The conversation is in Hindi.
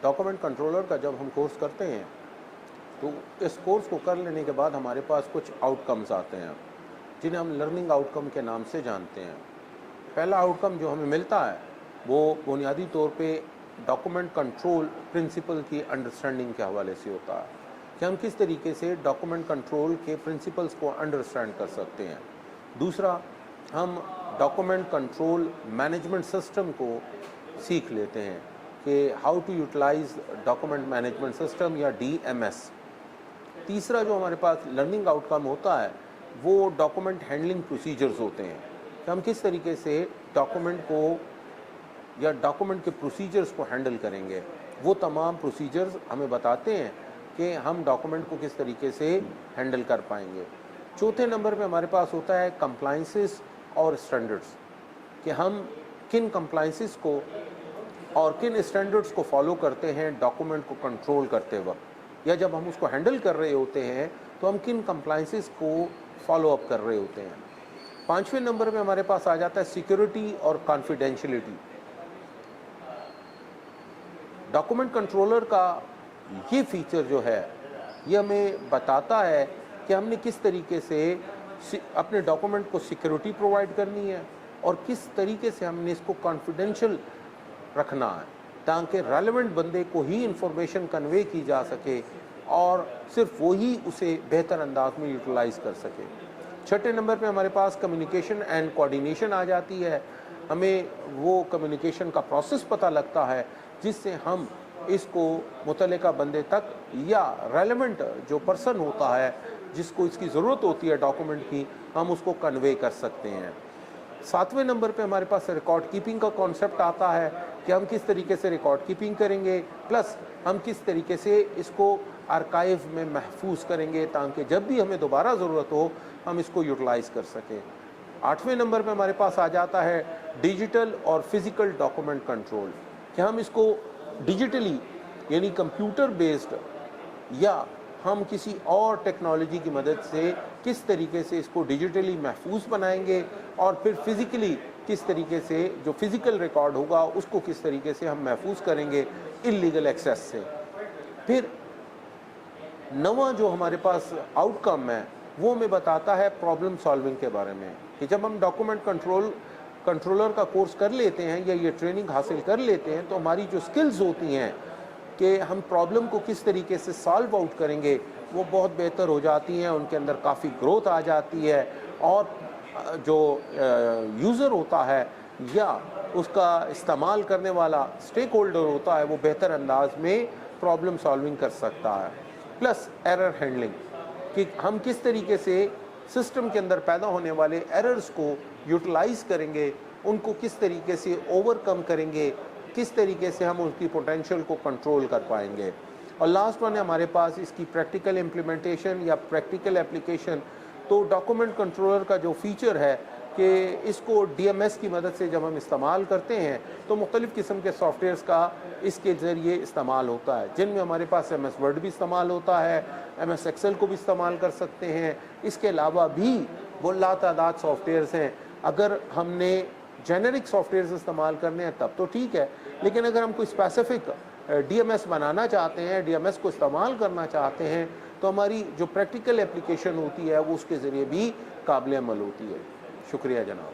डॉक्यूमेंट कंट्रोलर का जब हम कोर्स करते हैं तो इस कोर्स को कर लेने के बाद हमारे पास कुछ आउटकम्स आते हैं जिन्हें हम लर्निंग आउटकम के नाम से जानते हैं। पहला आउटकम जो हमें मिलता है वो बुनियादी तौर पे डॉक्यूमेंट कंट्रोल प्रिंसिपल की अंडरस्टैंडिंग के हवाले से होता है कि हम किस तरीके से डॉक्यूमेंट कंट्रोल के प्रिंसिपल्स को अंडरस्टैंड कर सकते हैं। दूसरा, हम डॉक्यूमेंट कंट्रोल मैनेजमेंट सिस्टम को सीख लेते हैं कि how to utilize document management system या DMS। तीसरा जो हमारे पास लर्निंग आउटकम होता है वो डॉक्यूमेंट हैंडलिंग प्रोसीजर्स होते हैं कि हम किस तरीके से डॉक्यूमेंट को या डॉक्यूमेंट के प्रोसीजर्स को हैंडल करेंगे। वो तमाम प्रोसीजर्स हमें बताते हैं कि हम डॉक्यूमेंट को किस तरीके से हैंडल कर पाएंगे। चौथे नंबर पे हमारे पास होता है कंप्लायंसेस और स्टैंडर्ड्स कि हम किन कंप्लायंसेस को और किन स्टैंडर्ड्स को फॉलो करते हैं डॉक्यूमेंट को कंट्रोल करते वक्त, या जब हम उसको हैंडल कर रहे होते हैं तो हम किन कंप्लायंसेस को फॉलो अप कर रहे होते हैं। पाँचवें नंबर पे हमारे पास आ जाता है सिक्योरिटी और कॉन्फिडेंशियलिटी। डॉक्यूमेंट कंट्रोलर का ये फीचर जो है ये हमें बताता है कि हमने किस तरीके से अपने डॉक्यूमेंट को सिक्योरिटी प्रोवाइड करनी है और किस तरीके से हमने इसको कॉन्फिडेंशियल रखना है ताकि रेलेवेंट बंदे को ही इंफॉर्मेशन कन्वे की जा सके और सिर्फ वो ही उसे बेहतर अंदाज में यूटिलाइज कर सके। छठे नंबर पे हमारे पास कम्युनिकेशन एंड कोऑर्डिनेशन आ जाती है। हमें वो कम्युनिकेशन का प्रोसेस पता लगता है जिससे हम इसको मुतल्लिका बंदे तक या रेलेवेंट जो पर्सन होता है जिसको इसकी ज़रूरत होती है डॉक्यूमेंट की, हम उसको कन्वे कर सकते हैं। सातवें नंबर पे हमारे पास रिकॉर्ड कीपिंग का कॉन्सेप्ट आता है कि हम किस तरीके से रिकॉर्ड कीपिंग करेंगे, प्लस हम किस तरीके से इसको आर्काइव में महफूज करेंगे ताकि जब भी हमें दोबारा ज़रूरत हो हम इसको यूटिलाइज़ कर सकें। आठवें नंबर पे हमारे पास आ जाता है डिजिटल और फिज़िकल डॉक्यूमेंट कंट्रोल कि हम इसको डिजिटली यानी कंप्यूटर बेस्ड या हम किसी और टेक्नोलॉजी की मदद से किस तरीके से इसको डिजिटली महफूज बनाएंगे और फिर फिज़िकली किस तरीके से जो फिज़िकल रिकॉर्ड होगा उसको किस तरीके से हम महफूज करेंगे इल्लीगल एक्सेस से। फिर नवा जो हमारे पास आउटकम है वो हमें बताता है प्रॉब्लम सॉल्विंग के बारे में कि जब हम डॉक्यूमेंट कंट्रोलर का कोर्स कर लेते हैं या ये ट्रेनिंग हासिल कर लेते हैं तो हमारी जो स्किल्स होती हैं कि हम प्रॉब्लम को किस तरीके से सॉल्व आउट करेंगे वो बहुत बेहतर हो जाती हैं, उनके अंदर काफ़ी ग्रोथ आ जाती है और जो यूज़र होता है या उसका इस्तेमाल करने वाला स्टेक होल्डर होता है वो बेहतर अंदाज में प्रॉब्लम सॉल्विंग कर सकता है। प्लस एरर हैंडलिंग कि हम किस तरीके से सिस्टम के अंदर पैदा होने वाले एरर्स को यूटिलाइज करेंगे, उनको किस तरीके से ओवरकम करेंगे, किस तरीके से हम उसकी पोटेंशियल को कंट्रोल कर पाएंगे। और लास्ट वन है हमारे पास इसकी प्रैक्टिकल इम्प्लीमेंटेशन या प्रैक्टिकल एप्लीकेशन। तो डॉक्यूमेंट कंट्रोलर का जो फीचर है कि इसको DMS की मदद से जब हम इस्तेमाल करते हैं तो मुख्तलिफ़ किस्म के सॉफ्टवेयर्स का इसके ज़रिए इस्तेमाल होता है, जिनमें हमारे पास MS वर्ड भी इस्तेमाल होता है, MS एक्सेल को भी इस्तेमाल कर सकते हैं। इसके अलावा भी वो लातादाद सॉफ्टवेयर्स हैं। अगर हमने जेनेरिक सॉफ्टवेयर्स इस्तेमाल करने हैं तब तो ठीक है, लेकिन अगर हम कोई स्पेसिफिक DMS बनाना चाहते हैं, DMS को इस्तेमाल करना चाहते हैं तो हमारी जो प्रैक्टिकल एप्लीकेशन होती है वो उसके ज़रिए भी काबिल अमल होती है। शुक्रिया जनाब।